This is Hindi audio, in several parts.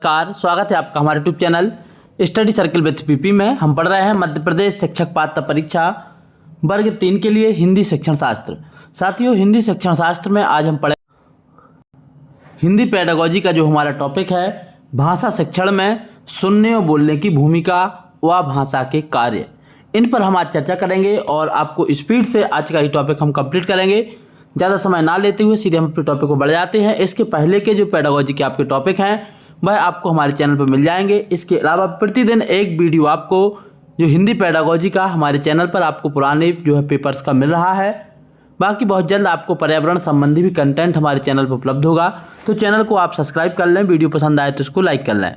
नमस्कार, स्वागत है आपका हमारे YouTube channel study circle with PP में। हम पढ़ रहे हैं मध्य प्रदेश शिक्षक पात्रता परीक्षा वर्ग 3 के लिए हिंदी शिक्षण शास्त्र। साथियों, हिंदी शिक्षण शास्त्र में आज हम पढ़े हिंदी पेडागोजी का जो हमारा टॉपिक है, भाषा शिक्षण में सुनने और बोलने की भूमिका व भाषा के कार्य, इन पर हम आज चर्चा करेंगे और आपको स्पीड से आज का ये टॉपिक हम कंप्लीट करेंगे। ज़्यादा समय ना लेते हुए सीधे हम अपने टॉपिक को बढ़ जाते हैं। इसके पहले के जो पेडागोजी के आपके टॉपिक हैं वह आपको हमारे चैनल पर मिल जाएंगे। इसके अलावा प्रतिदिन एक वीडियो आपको जो हिंदी पेडागोजी का हमारे चैनल पर आपको पुराने जो है पेपर्स का मिल रहा है। बाकी बहुत जल्द आपको पर्यावरण संबंधी भी कंटेंट हमारे चैनल पर उपलब्ध होगा, तो चैनल को आप सब्सक्राइब कर लें। वीडियो पसंद आए तो इसको लाइक कर लें।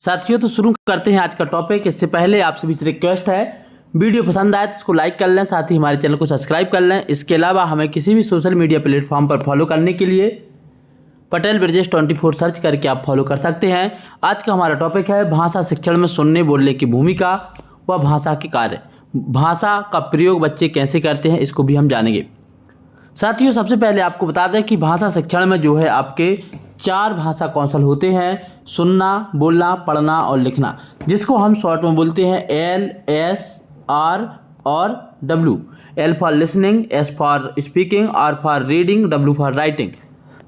साथियों, तो शुरू करते हैं आज का टॉपिक। इससे पहले आप सभी से रिक्वेस्ट है, वीडियो पसंद आए तो इसको लाइक कर लें, साथ ही हमारे चैनल को सब्सक्राइब कर लें। इसके अलावा हमें किसी भी सोशल मीडिया प्लेटफॉर्म पर फॉलो करने के लिए पटेल ब्रजेश 24 सर्च करके आप फॉलो कर सकते हैं। आज का हमारा टॉपिक है भाषा शिक्षण में सुनने बोलने की भूमिका व भाषा के कार्य। भाषा का प्रयोग बच्चे कैसे करते हैं, इसको भी हम जानेंगे। साथियों, सबसे पहले आपको बता दें कि भाषा शिक्षण में जो है आपके 4 भाषा कौशल होते हैं: सुनना, बोलना, पढ़ना और लिखना, जिसको हम शॉर्ट में बोलते हैं L, S, R और W। L for listening, S for speaking, R for reading, W for writing.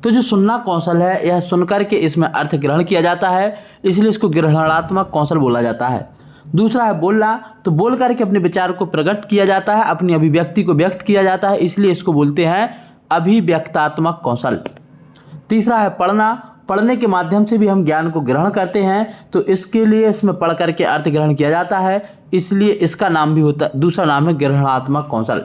तो जो सुनना कौशल है, यह सुनकर के इसमें अर्थ ग्रहण किया जाता है, इसलिए इसको ग्रहणात्मक कौशल बोला जाता है। दूसरा है बोलना, तो बोल करके अपने विचार को प्रकट किया जाता है, अपनी अभिव्यक्ति को व्यक्त किया जाता है, इसलिए इसको बोलते हैं अभिव्यक्तात्मक कौशल। तीसरा है पढ़ना, पढ़ने के माध्यम से भी हम ज्ञान को ग्रहण करते हैं, तो इसके लिए इसमें पढ़ करके अर्थ ग्रहण किया जाता है, इसलिए इसका नाम भी होता है, दूसरा नाम है ग्रहणात्मक कौशल।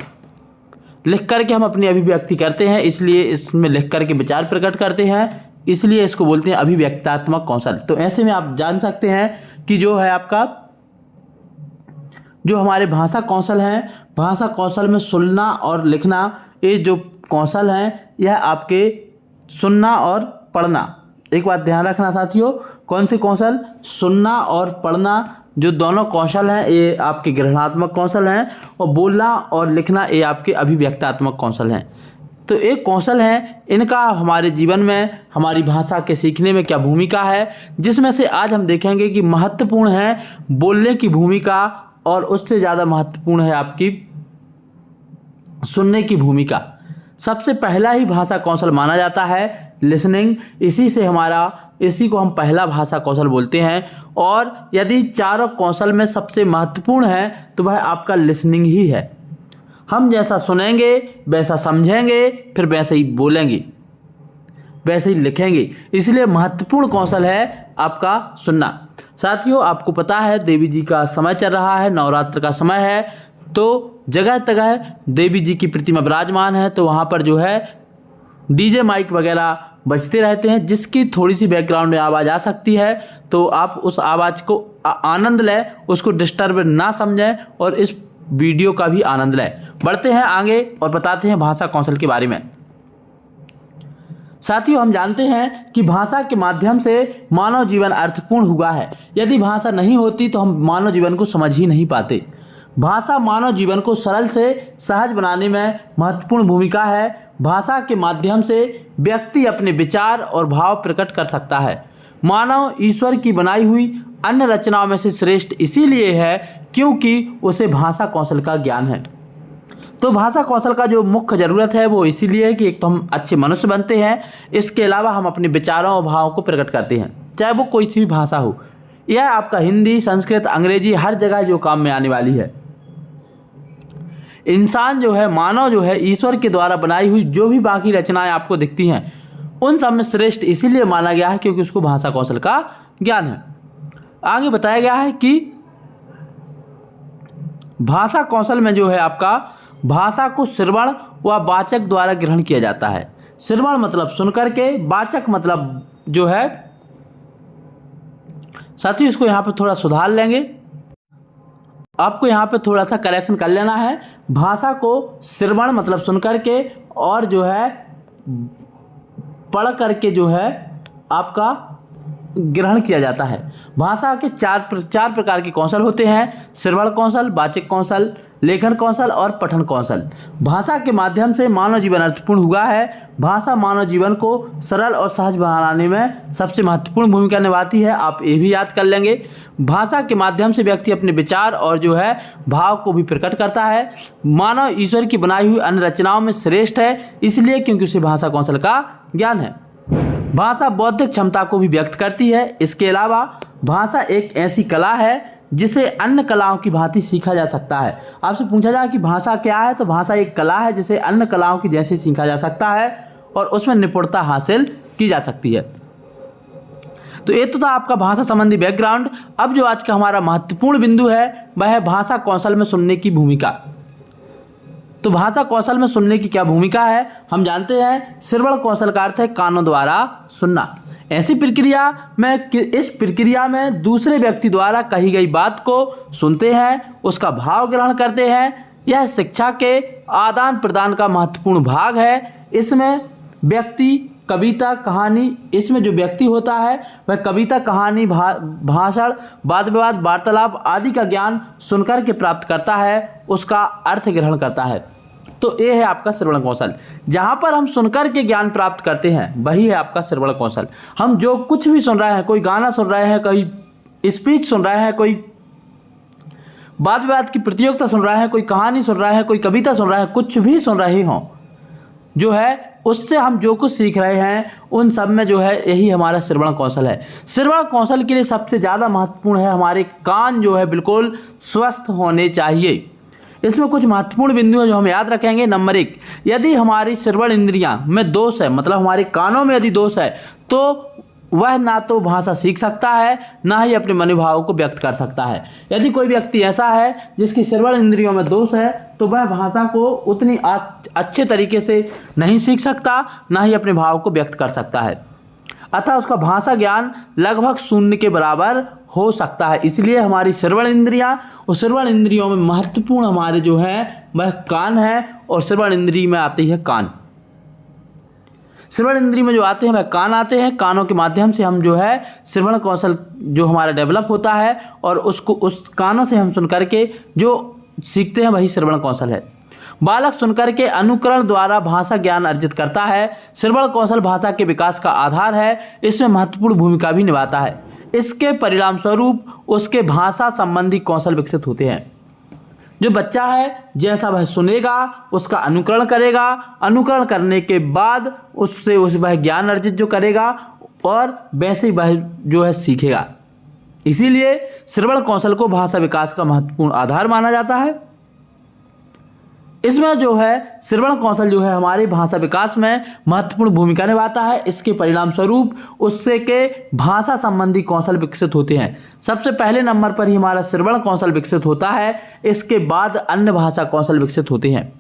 लिख करके हम अपनी अभिव्यक्ति करते हैं, इसलिए इसमें लिख करके विचार प्रकट करते हैं, इसलिए इसको बोलते हैं अभिव्यक्तात्मक कौशल। तो ऐसे में आप जान सकते हैं कि जो है आपका जो हमारे भाषा कौशल हैं, भाषा कौशल में सुनना और लिखना, ये जो कौशल हैं यह आपके सुनना और पढ़ना। एक बात ध्यान रखना साथियों, कौन से कौशल? सुनना और पढ़ना, जो दोनों कौशल हैं ये आपके ग्रहणात्मक कौशल हैं, और बोलना और लिखना ये आपके अभिव्यक्तात्मक कौशल हैं। तो एक कौशल हैं, इनका हमारे जीवन में हमारी भाषा के सीखने में क्या भूमिका है, जिसमें से आज हम देखेंगे कि महत्वपूर्ण है बोलने की भूमिका, और उससे ज़्यादा महत्वपूर्ण है आपकी सुनने की भूमिका। सबसे पहला ही भाषा कौशल माना जाता है लिसनिंग, इसी को हम पहला भाषा कौशल बोलते हैं। और यदि चारों कौशल में सबसे महत्वपूर्ण है तो वह आपका लिसनिंग ही है। हम जैसा सुनेंगे वैसा समझेंगे, फिर वैसे ही बोलेंगे, वैसे ही लिखेंगे, इसलिए महत्वपूर्ण कौशल है आपका सुनना। साथियों, आपको पता है देवी जी का समय चल रहा है, नवरात्र का समय है, तो जगह जगह देवी जी की प्रतिमा विराजमान है, तो वहाँ पर जो है डीजे माइक वगैरह बजते रहते हैं, जिसकी थोड़ी सी बैकग्राउंड में आवाज़ आ सकती है, तो आप उस आवाज़ को आनंद लें, उसको डिस्टर्ब ना समझें और इस वीडियो का भी आनंद लें। बढ़ते हैं आगे और बताते हैं भाषा कौशल के बारे में। साथियों, हम जानते हैं कि भाषा के माध्यम से मानव जीवन अर्थपूर्ण हुआ है। यदि भाषा नहीं होती तो हम मानव जीवन को समझ ही नहीं पाते। भाषा मानव जीवन को सरल से सहज बनाने में महत्वपूर्ण भूमिका है। भाषा के माध्यम से व्यक्ति अपने विचार और भाव प्रकट कर सकता है। मानव ईश्वर की बनाई हुई अन्य रचनाओं में से श्रेष्ठ इसीलिए है क्योंकि उसे भाषा कौशल का ज्ञान है। तो भाषा कौशल का जो मुख्य ज़रूरत है वो इसीलिए है कि एक तो हम अच्छे मनुष्य बनते हैं, इसके अलावा हम अपने विचारों और भावों को प्रकट करते हैं, चाहे वो कोई सी भी भाषा हो। यह आपका हिंदी, संस्कृत, अंग्रेजी हर जगह जो काम में आने वाली है। इंसान जो है, मानव जो है, ईश्वर के द्वारा बनाई हुई जो भी बाकी रचनाएं आपको दिखती हैं उन सब में श्रेष्ठ इसीलिए माना गया है क्योंकि उसको भाषा कौशल का ज्ञान है। आगे बताया गया है कि भाषा कौशल में जो है आपका भाषा को श्रवण व वाचक द्वारा ग्रहण किया जाता है। श्रवण मतलब सुन करके, वाचक मतलब जो है, साथियों इसको यहाँ पर थोड़ा सुधार लेंगे, आपको यहाँ पे थोड़ा सा करेक्शन कर लेना है। भाषा को श्रवण मतलब सुन करके और जो है पढ़ करके जो है आपका ग्रहण किया जाता है। भाषा के चार प्रकार के कौशल होते हैं: श्रवण कौशल, वाचक कौशल, लेखन कौशल और पठन कौशल। भाषा के माध्यम से मानव जीवन अर्थपूर्ण हुआ है। भाषा मानव जीवन को सरल और सहज बनाने में सबसे महत्वपूर्ण भूमिका निभाती है। आप ये भी याद कर लेंगे। भाषा के माध्यम से व्यक्ति अपने विचार और जो है भाव को भी प्रकट करता है। मानव ईश्वर की बनाई हुई अन्य रचनाओं में श्रेष्ठ है, इसलिए क्योंकि उसे भाषा कौशल का ज्ञान है। भाषा बौद्धिक क्षमता को भी व्यक्त करती है। इसके अलावा भाषा एक ऐसी कला है जिसे अन्य कलाओं की भांति सीखा जा सकता है। आपसे पूछा जाए कि भाषा क्या है, तो भाषा एक कला है जिसे अन्य कलाओं की जैसे सीखा जा सकता है और उसमें निपुणता हासिल की जा सकती है। तो ये तो था आपका भाषा संबंधी बैकग्राउंड। अब जो आज का हमारा महत्वपूर्ण बिंदु है वह है भाषा कौशल में सुनने की भूमिका। तो भाषा कौशल में सुनने की क्या भूमिका है, हम जानते हैं। श्रवण कौशल का अर्थ है कानों द्वारा सुनना। ऐसी प्रक्रिया में इस प्रक्रिया में दूसरे व्यक्ति द्वारा कही गई बात को सुनते हैं, उसका भाव ग्रहण करते हैं। यह शिक्षा के आदान प्रदान का महत्वपूर्ण भाग है। इसमें व्यक्ति कविता कहानी, इसमें जो व्यक्ति होता है वह कविता कहानी भाषण वाद विवाद वार्तालाप आदि का ज्ञान सुनकर के प्राप्त करता है, उसका अर्थ ग्रहण करता है। तो ये है आपका श्रवण कौशल। जहाँ पर हम सुनकर के ज्ञान प्राप्त करते हैं वही है आपका श्रवण कौशल। हम जो कुछ भी सुन रहे हैं, कोई गाना सुन रहे हैं, कोई स्पीच सुन रहे हैं, कोई वाद विवाद की प्रतियोगिता सुन रहे हैं, कोई कहानी सुन रहे हैं, कोई कविता सुन रहे हैं, कुछ भी सुन रहे हों, जो है उससे हम जो कुछ सीख रहे हैं उन सब में जो है यही हमारा श्रवण कौशल है। श्रवण कौशल के लिए सबसे ज़्यादा महत्वपूर्ण है हमारे कान जो है बिल्कुल स्वस्थ होने चाहिए। इसमें कुछ महत्वपूर्ण बिंदु हैं जो हम याद रखेंगे। नंबर 1, यदि हमारी श्रवण इंद्रियां में दोष है, मतलब हमारे कानों में यदि दोष है, तो वह ना तो भाषा सीख सकता है ना ही अपने मनोभाव को व्यक्त कर सकता है। यदि कोई व्यक्ति ऐसा है जिसकी श्रवण इंद्रियों में दोष है तो वह भाषा को उतनी अच्छे तरीके से नहीं सीख सकता, ना ही अपने भाव को व्यक्त कर सकता है। अतः उसका भाषा ज्ञान लगभग शून्य के बराबर हो सकता है। इसलिए हमारी श्रवण इंद्रियां, और श्रवण इंद्रियों में महत्वपूर्ण हमारे जो है वह कान है, और श्रवण इंद्रिय में आती है कान। श्रवण इंद्रिय में जो आते हैं वह कान आते हैं। कानों के माध्यम से हम जो है श्रवण कौशल जो हमारा डेवलप होता है, और उसको उस कानों से हम सुन करके जो सीखते हैं वही श्रवण कौशल है। बालक सुनकर के अनुकरण द्वारा भाषा ज्ञान अर्जित करता है। श्रवण कौशल भाषा के विकास का आधार है, इसमें महत्वपूर्ण भूमिका भी निभाता है। इसके परिणाम स्वरूप उसके भाषा संबंधी कौशल विकसित होते हैं। जो बच्चा है जैसा वह सुनेगा उसका अनुकरण करेगा, अनुकरण करने के बाद उससे वह ज्ञान अर्जित जो करेगा और वैसे ही वह जो है सीखेगा। इसीलिए श्रवण कौशल को भाषा विकास का महत्वपूर्ण आधार माना जाता है। इसमें जो है श्रवण कौशल जो है हमारी भाषा विकास में महत्वपूर्ण भूमिका निभाता है। इसके परिणाम स्वरूप उससे के भाषा संबंधी कौशल विकसित होते हैं। सबसे पहले नंबर पर ही हमारा श्रवण कौशल विकसित होता है, इसके बाद अन्य भाषा कौशल विकसित होते हैं।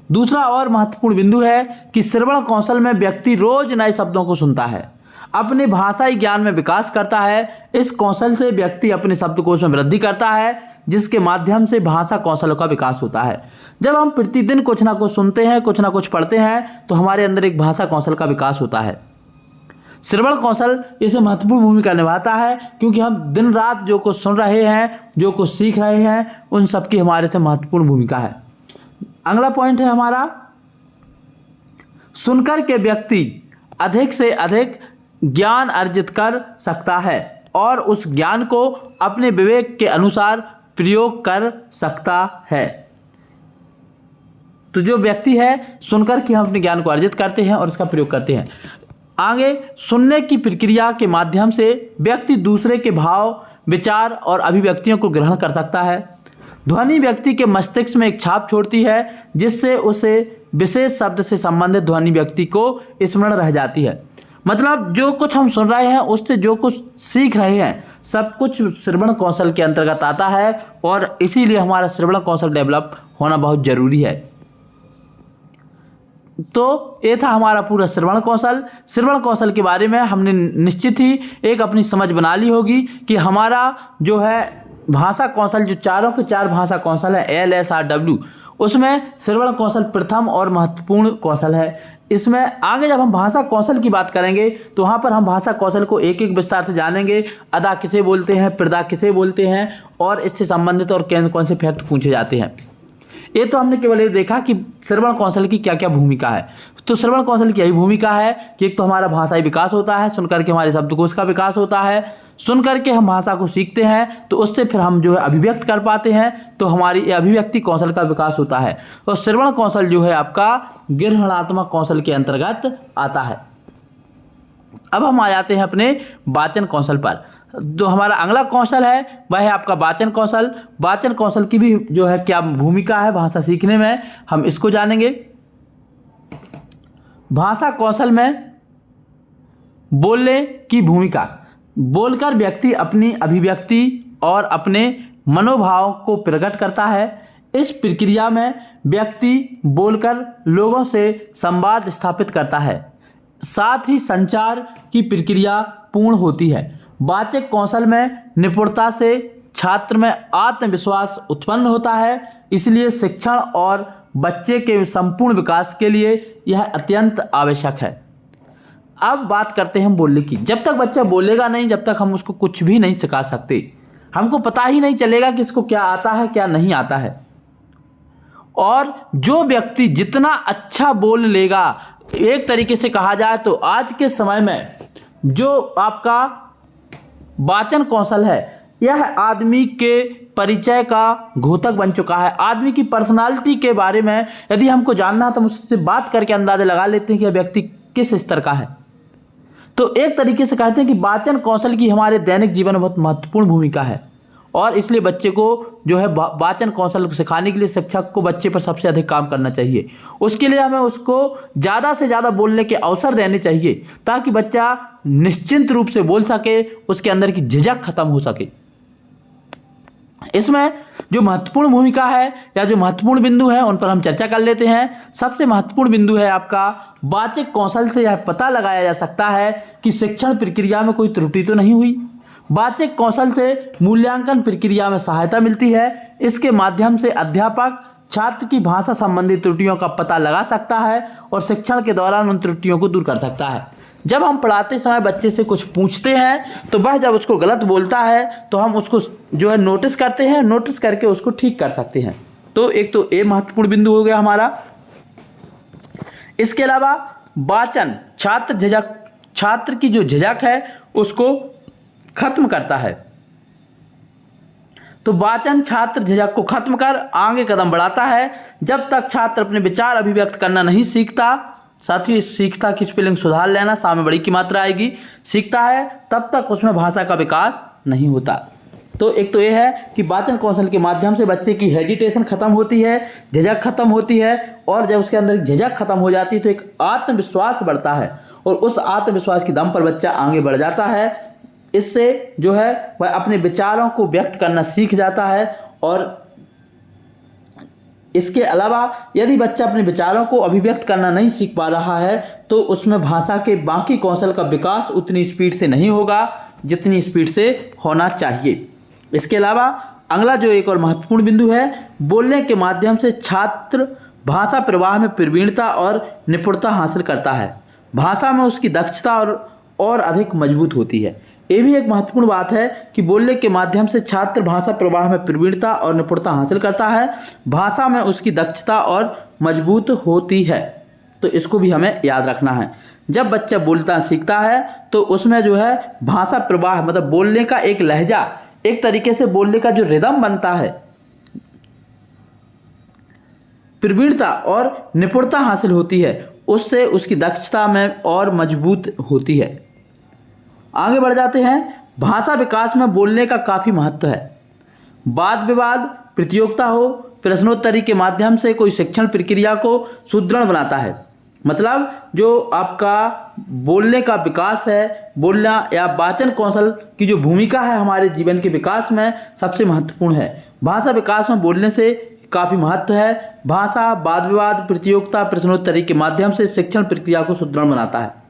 दूसरा और महत्वपूर्ण बिंदु है कि श्रवण कौशल में व्यक्ति रोज नए शब्दों को सुनता है, अपने भाषाई ज्ञान में विकास करता है। इस कौशल से व्यक्ति अपने शब्दकोश में वृद्धि करता है, जिसके माध्यम से भाषा कौशलों का विकास होता है। जब हम प्रतिदिन कुछ ना कुछ सुनते हैं, कुछ ना कुछ पढ़ते हैं, तो हमारे अंदर एक भाषा कौशल का विकास होता है। श्रवण कौशल इसमें महत्वपूर्ण भूमिका निभाता है, क्योंकि हम दिन रात जो कुछ सुन रहे हैं, जो कुछ सीख रहे हैं, उन सब की हमारे से महत्वपूर्ण भूमिका है। अगला पॉइंट है हमारा, सुनकर के व्यक्ति अधिक से अधिक ज्ञान अर्जित कर सकता है और उस ज्ञान को अपने विवेक के अनुसार प्रयोग कर सकता है। तो जो व्यक्ति है सुनकर के हम अपने ज्ञान को अर्जित करते हैं और इसका प्रयोग करते हैं। आगे, सुनने की प्रक्रिया के माध्यम से व्यक्ति दूसरे के भाव, विचार और अभिव्यक्तियों को ग्रहण कर सकता है। ध्वनि व्यक्ति के मस्तिष्क में एक छाप छोड़ती है, जिससे उसे विशेष शब्द से संबंधित ध्वनि व्यक्ति को स्मरण रह जाती है। मतलब जो कुछ हम सुन रहे हैं उससे जो कुछ सीख रहे हैं सब कुछ श्रवण कौशल के अंतर्गत आता है, और इसीलिए हमारा श्रवण कौशल डेवलप होना बहुत जरूरी है। तो ये था हमारा पूरा श्रवण कौशल। श्रवण कौशल के बारे में हमने निश्चित ही एक अपनी समझ बना ली होगी कि हमारा जो है भाषा कौशल, जो चारों के चार भाषा कौशल है LSRW, उसमें श्रवण कौशल प्रथम और महत्वपूर्ण कौशल है। इसमें आगे जब हम भाषा कौशल की बात करेंगे तो वहाँ पर हम भाषा कौशल को एक एक विस्तार से जानेंगे। अदा किसे बोलते हैं, प्रदा किसे बोलते हैं और इससे संबंधित और कौन से फैक्ट पूछे जाते हैं। ये तो हमने केवल ये देखा कि श्रवण कौशल की क्या क्या भूमिका है। तो श्रवण कौशल की यही भूमिका है कि एक तो हमारा भाषाई विकास होता है, सुनकर के हमारे शब्दकोश का विकास होता है, सुनकर के हम भाषा को सीखते हैं तो उससे फिर हम जो है अभिव्यक्त कर पाते हैं, तो हमारी अभिव्यक्ति कौशल का विकास होता है। और श्रवण कौशल जो है आपका ग्रहणात्मक कौशल के अंतर्गत आता है। अब हम आ जाते हैं अपने वाचन कौशल पर। जो हमारा अगला कौशल है वह है आपका वाचन कौशल। वाचन कौशल की भी जो है क्या भूमिका है भाषा सीखने में, हम इसको जानेंगे। भाषा कौशल में बोलने की भूमिका, बोलकर व्यक्ति अपनी अभिव्यक्ति और अपने मनोभाव को प्रकट करता है। इस प्रक्रिया में व्यक्ति बोलकर लोगों से संवाद स्थापित करता है, साथ ही संचार की प्रक्रिया पूर्ण होती है। वाचक कौशल में निपुणता से छात्र में आत्मविश्वास उत्पन्न होता है, इसलिए शिक्षण और बच्चे के संपूर्ण विकास के लिए यह अत्यंत आवश्यक है। अब बात करते हैं हम बोलने की। जब तक बच्चा बोलेगा नहीं, जब तक हम उसको कुछ भी नहीं सिखा सकते। हमको पता ही नहीं चलेगा कि इसको क्या आता है क्या नहीं आता है। और जो व्यक्ति जितना अच्छा बोल लेगा, एक तरीके से कहा जाए तो आज के समय में जो आपका वाचन कौशल है यह आदमी के परिचय का घोतक बन चुका है। आदमी की पर्सनालिटी के बारे में यदि हमको जानना है तो हम उससे बात करके अंदाजा लगा लेते हैं कि यह व्यक्ति किस स्तर का है। तो एक तरीके से कहते हैं कि वाचन कौशल की हमारे दैनिक जीवन में बहुत महत्वपूर्ण भूमिका है और इसलिए बच्चे को जो है वाचन कौशल सिखाने के लिए शिक्षक को बच्चे पर सबसे अधिक काम करना चाहिए। उसके लिए हमें उसको ज़्यादा से ज़्यादा बोलने के अवसर देने चाहिए ताकि बच्चा निश्चिंत रूप से बोल सके, उसके अंदर की झिझक खत्म हो सके। इसमें जो महत्वपूर्ण भूमिका है या जो महत्वपूर्ण बिंदु है उन पर हम चर्चा कर लेते हैं। सबसे महत्वपूर्ण बिंदु है आपका वाचक कौशल से यह पता लगाया जा सकता है कि शिक्षण प्रक्रिया में कोई त्रुटि तो नहीं हुई। वाचक कौशल से मूल्यांकन प्रक्रिया में सहायता मिलती है। इसके माध्यम से अध्यापक छात्र की भाषा संबंधी त्रुटियों का पता लगा सकता है और शिक्षण के दौरान उन त्रुटियों को दूर कर सकता है। जब हम पढ़ाते समय बच्चे से कुछ पूछते हैं तो वह जब उसको गलत बोलता है तो हम उसको जो है नोटिस करते हैं, नोटिस करके उसको ठीक कर सकते हैं। तो एक तो ये महत्वपूर्ण बिंदु हो गया हमारा। इसके अलावा वाचन छात्र की जो झिझक है उसको खत्म करता है। तो वाचन छात्र झिझक को खत्म कर आगे कदम बढ़ाता है। जब तक छात्र अपने विचार अभिव्यक्त करना नहीं सीखता, साथ ही सीखता कि स्पेलिंग सुधार लेना, सामने बड़ी की मात्रा आएगी, सीखता है, तब तक उसमें भाषा का विकास नहीं होता। तो एक तो ये है कि वाचन कौशल के माध्यम से बच्चे की हेजिटेशन खत्म होती है, झिझक खत्म होती है और जब उसके अंदर झिझक खत्म हो जाती है तो एक आत्मविश्वास बढ़ता है और उस आत्मविश्वास के दम पर बच्चा आगे बढ़ जाता है। इससे जो है वह अपने विचारों को व्यक्त करना सीख जाता है। और इसके अलावा यदि बच्चा अपने विचारों को अभिव्यक्त करना नहीं सीख पा रहा है तो उसमें भाषा के बाकी कौशल का विकास उतनी स्पीड से नहीं होगा जितनी स्पीड से होना चाहिए। इसके अलावा अगला जो एक और महत्वपूर्ण बिंदु है, बोलने के माध्यम से छात्र भाषा प्रवाह में प्रवीणता और निपुणता हासिल करता है। भाषा में उसकी दक्षता और अधिक मजबूत होती है। ये भी एक महत्वपूर्ण बात है कि बोलने के माध्यम से छात्र भाषा प्रवाह में प्रवीणता और निपुणता हासिल करता है, भाषा में उसकी दक्षता और मजबूत होती है। तो इसको भी हमें याद रखना है। जब बच्चा बोलता सीखता है तो उसमें जो है भाषा प्रवाह मतलब बोलने का एक लहजा, एक तरीके से बोलने का जो रिदम बनता है, प्रवीणता और निपुणता हासिल होती है, उससे उसकी दक्षता में और मजबूत होती है। आगे बढ़ जाते हैं। भाषा विकास में बोलने का काफ़ी महत्व है। वाद विवाद, प्रतियोगिता हो, प्रश्नोत्तरी के माध्यम से कोई शिक्षण प्रक्रिया को सुदृढ़ बनाता है। मतलब जो आपका बोलने का विकास है, बोलना या वाचन कौशल की जो भूमिका है हमारे जीवन के विकास में सबसे महत्वपूर्ण है। भाषा विकास में बोलने से काफ़ी महत्व है। भाषा वाद विवाद, प्रतियोगिता, प्रश्नोत्तरी के माध्यम से शिक्षण प्रक्रिया को सुदृढ़ बनाता है।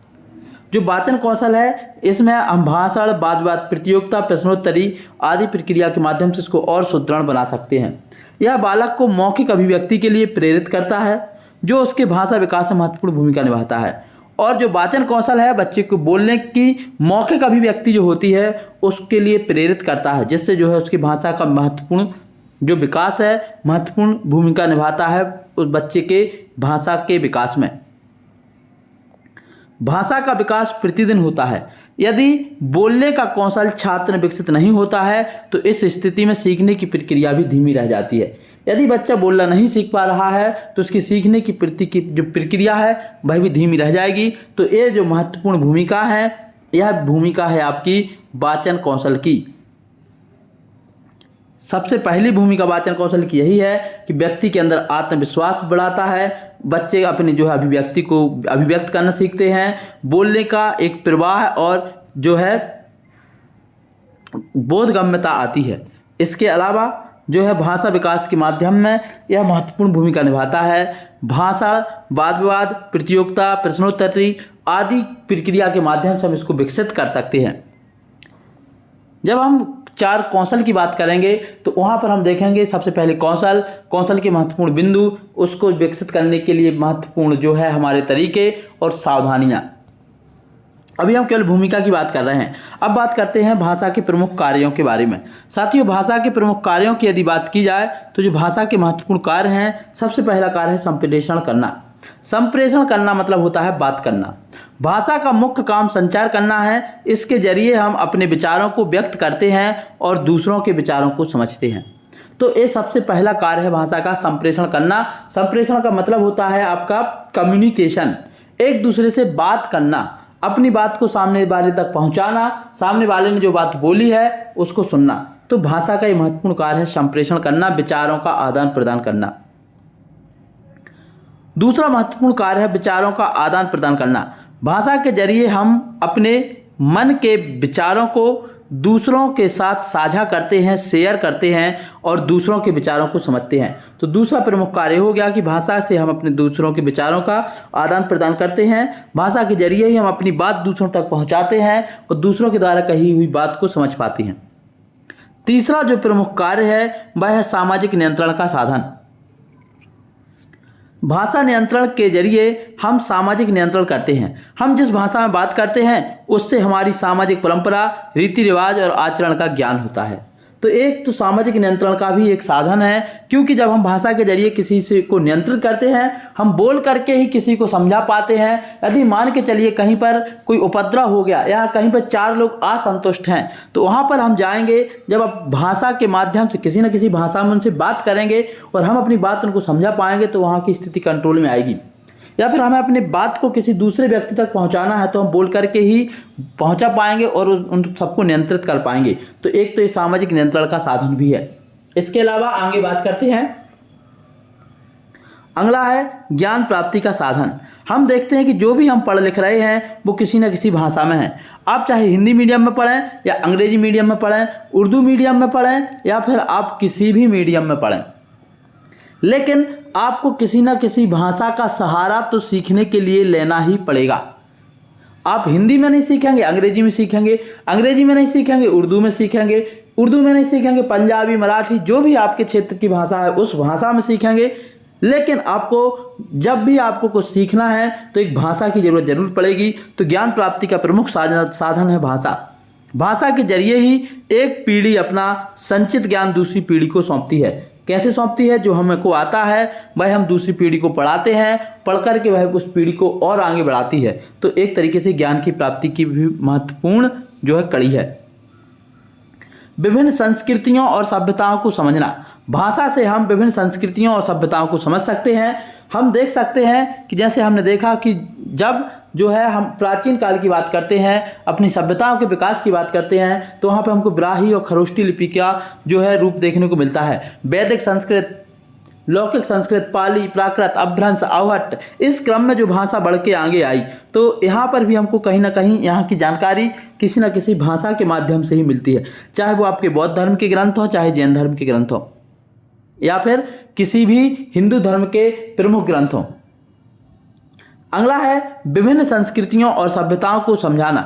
जो वाचन कौशल है इसमें हम भाषण, वाद विवाद, प्रतियोगिता, प्रश्नोत्तरी आदि प्रक्रिया के माध्यम से इसको और सुदृढ़ बना सकते हैं। यह बालक को मौखिक अभिव्यक्ति के लिए प्रेरित करता है। जो उसके भाषा विकास में महत्वपूर्ण भूमिका निभाता है। और जो वाचन कौशल है बच्चे को बोलने की मौखिक अभिव्यक्ति जो होती है उसके लिए प्रेरित करता है, जिससे जो है उसकी भाषा का महत्वपूर्ण जो विकास है महत्वपूर्ण भूमिका निभाता है उस बच्चे के भाषा के विकास में। भाषा का विकास प्रतिदिन होता है। यदि बोलने का कौशल छात्र में विकसित नहीं होता है तो इस स्थिति में सीखने की प्रक्रिया भी धीमी रह जाती है। यदि बच्चा बोलना नहीं सीख पा रहा है तो उसकी सीखने की जो प्रक्रिया है वह भी धीमी रह जाएगी। तो ये जो महत्वपूर्ण भूमिका है यह भूमिका है आपकी वाचन कौशल की। सबसे पहली भूमिका वाचन कौशल की यही है कि व्यक्ति के अंदर आत्मविश्वास बढ़ाता है। बच्चे अपनी जो है अभिव्यक्ति को अभिव्यक्त करना सीखते हैं, बोलने का एक प्रवाह और जो है बोधगम्यता आती है। इसके अलावा जो है भाषा विकास के माध्यम में यह महत्वपूर्ण भूमिका निभाता है। भाषा वाद विवाद, प्रतियोगिता, प्रश्नोत्तरी आदि प्रक्रिया के माध्यम से हम इसको विकसित कर सकते हैं। जब हम 4 कौशल की बात करेंगे तो वहाँ पर हम देखेंगे सबसे पहले कौशल के महत्वपूर्ण बिंदु, उसको विकसित करने के लिए महत्वपूर्ण जो है हमारे तरीके और सावधानियाँ। अभी हम केवल भूमिका की बात कर रहे हैं। अब बात करते हैं भाषा के प्रमुख कार्यों के बारे में। साथियों, भाषा के प्रमुख कार्यों की यदि बात की जाए तो जो भाषा के महत्वपूर्ण कार्य हैं, सबसे पहला कार्य है संप्रेषण करना। संप्रेषण करना मतलब होता है बात करना। भाषा का मुख्य काम संचार करना है। इसके जरिए हम अपने विचारों को व्यक्त करते हैं और दूसरों के विचारों को समझते हैं। तो ये सबसे पहला कार्य है भाषा का संप्रेषण करना। संप्रेषण का मतलब होता है आपका कम्युनिकेशन, एक दूसरे से बात करना, अपनी बात को सामने वाले तक पहुंचाना, सामने वाले ने जो बात बोली है उसको सुनना। तो भाषा का ये महत्वपूर्ण कार्य है संप्रेषण करना, विचारों का आदान प्रदान करना। दूसरा महत्वपूर्ण कार्य है विचारों का आदान प्रदान करना। भाषा के जरिए हम अपने मन के विचारों को दूसरों के साथ साझा करते हैं, शेयर करते हैं और दूसरों के विचारों को समझते हैं। तो दूसरा प्रमुख कार्य हो गया कि भाषा से हम अपने दूसरों के विचारों का आदान प्रदान करते हैं। भाषा के जरिए ही हम अपनी बात दूसरों तक पहुंचाते हैं और दूसरों के द्वारा कही हुई बात को समझ पाते हैं। तीसरा जो प्रमुख कार्य है वह है सामाजिक नियंत्रण का साधन। भाषा नियंत्रण के जरिए हम सामाजिक नियंत्रण करते हैं। हम जिस भाषा में बात करते हैं उससे हमारी सामाजिक परंपरा, रीति रिवाज और आचरण का ज्ञान होता है। तो एक तो सामाजिक नियंत्रण का भी एक साधन है, क्योंकि जब हम भाषा के जरिए किसी से को नियंत्रित करते हैं, हम बोल करके ही किसी को समझा पाते हैं। यदि मान के चलिए कहीं पर कोई उपद्रव हो गया या कहीं पर 4 लोग असंतुष्ट हैं तो वहाँ पर हम जाएंगे, जब आप भाषा के माध्यम से किसी न किसी भाषा में उनसे बात करेंगे और हम अपनी बात उनको समझा पाएंगे तो वहाँ की स्थिति कंट्रोल में आएगी। या फिर हमें अपनी बात को किसी दूसरे व्यक्ति तक पहुंचाना है तो हम बोल करके ही पहुंचा पाएंगे और उन सबको नियंत्रित कर पाएंगे। तो एक तो ये सामाजिक नियंत्रण का साधन भी है। इसके अलावा आगे बात करते हैं, अगला है ज्ञान प्राप्ति का साधन। हम देखते हैं कि जो भी हम पढ़ लिख रहे हैं वो किसी न किसी भाषा में है। आप चाहे हिंदी मीडियम में पढ़ें या अंग्रेजी मीडियम में पढ़ें, उर्दू मीडियम में पढ़ें या फिर आप किसी भी मीडियम में पढ़ें, लेकिन आपको किसी न किसी भाषा का सहारा तो सीखने के लिए लेना ही पड़ेगा। आप हिंदी में नहीं सीखेंगे, अंग्रेजी में सीखेंगे, अंग्रेजी में नहीं सीखेंगे, उर्दू में सीखेंगे, उर्दू में नहीं सीखेंगे, पंजाबी, मराठी, जो भी आपके क्षेत्र की भाषा है उस भाषा में सीखेंगे। लेकिन आपको जब भी आपको कुछ सीखना है तो एक भाषा की जरूरत जरूर पड़ेगी। तो ज्ञान प्राप्ति का प्रमुख साधन है भाषा। भाषा के जरिए ही एक पीढ़ी अपना संचित ज्ञान दूसरी पीढ़ी को सौंपती है। कैसे सौंपती है? जो हमको आता है वह हम दूसरी पीढ़ी को पढ़ाते हैं, पढ़ करके वह उस पीढ़ी को और आगे बढ़ाती है। तो एक तरीके से ज्ञान की प्राप्ति की भी महत्वपूर्ण जो है कड़ी है। विभिन्न संस्कृतियों और सभ्यताओं को समझना। भाषा से हम विभिन्न संस्कृतियों और सभ्यताओं को समझ सकते हैं। हम देख सकते हैं कि जैसे हमने देखा कि जब जो है हम प्राचीन काल की बात करते हैं, अपनी सभ्यताओं के विकास की बात करते हैं, तो वहाँ पे हमको ब्राही और खरोष्टी लिपि का जो है रूप देखने को मिलता है। वैदिक संस्कृत, लौकिक संस्कृत, पाली, प्राकृत, अपभ्रंश, आवहट, इस क्रम में जो भाषा बढ़ के आगे आई, तो यहाँ पर भी हमको कहीं ना कहीं यहाँ की जानकारी किसी न किसी भाषा के माध्यम से ही मिलती है। चाहे वो आपके बौद्ध धर्म के ग्रंथ हों, चाहे जैन धर्म के ग्रंथ हों, या फिर किसी भी हिंदू धर्म के प्रमुख ग्रंथ हों। अगला है विभिन्न संस्कृतियों और सभ्यताओं को समझाना।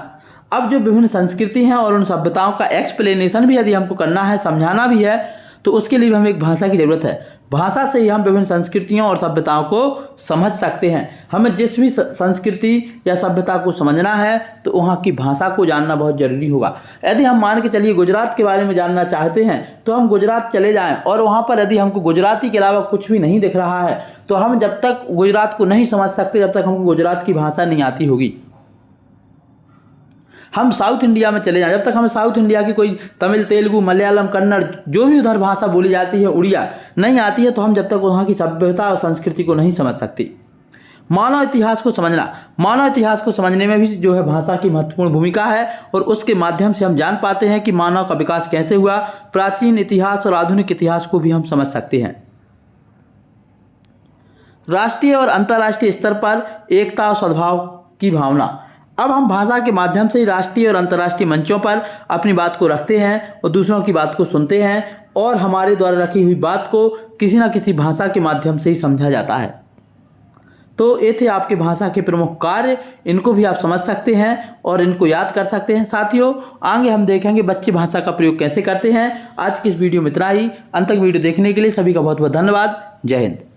अब जो विभिन्न संस्कृति हैं और उन सभ्यताओं का एक्सप्लेनेशन भी यदि हमको करना है, समझाना भी है, तो उसके लिए भी हमें एक भाषा की ज़रूरत है। भाषा से ही हम विभिन्न संस्कृतियों और सभ्यताओं को समझ सकते हैं। हमें जिस भी संस्कृति या सभ्यता को समझना है तो वहाँ की भाषा को जानना बहुत ज़रूरी होगा। यदि हम मान के चलिए गुजरात के बारे में जानना चाहते हैं तो हम गुजरात चले जाएं और वहाँ पर यदि हमको गुजराती के अलावा कुछ भी नहीं दिख रहा है तो हम जब तक गुजरात को नहीं समझ सकते जब तक हमको गुजरात की भाषा नहीं आती होगी। हम साउथ इंडिया में चले जाएं, जब तक हमें साउथ इंडिया की कोई तमिल, तेलुगु, मलयालम, कन्नड़ जो भी उधर भाषा बोली जाती है, उड़िया नहीं आती है तो हम जब तक वहाँ की सभ्यता और संस्कृति को नहीं समझ सकते। मानव इतिहास को समझना, मानव इतिहास को समझने में भी जो है भाषा की महत्वपूर्ण भूमिका है और उसके माध्यम से हम जान पाते हैं कि मानव का विकास कैसे हुआ। प्राचीन इतिहास और आधुनिक इतिहास को भी हम समझ सकते हैं। राष्ट्रीय और अंतर्राष्ट्रीय स्तर पर एकता और सद्भाव की भावना। अब हम भाषा के माध्यम से ही राष्ट्रीय और अंतर्राष्ट्रीय मंचों पर अपनी बात को रखते हैं और दूसरों की बात को सुनते हैं और हमारे द्वारा रखी हुई बात को किसी न किसी भाषा के माध्यम से ही समझा जाता है। तो ये थे आपके भाषा के प्रमुख कार्य, इनको भी आप समझ सकते हैं और इनको याद कर सकते हैं। साथियों, आगे हम देखेंगे बच्चे भाषा का प्रयोग कैसे करते हैं। आज की इस वीडियो में इतना ही। अंत तक वीडियो देखने के लिए सभी का बहुत बहुत धन्यवाद। जय हिंद।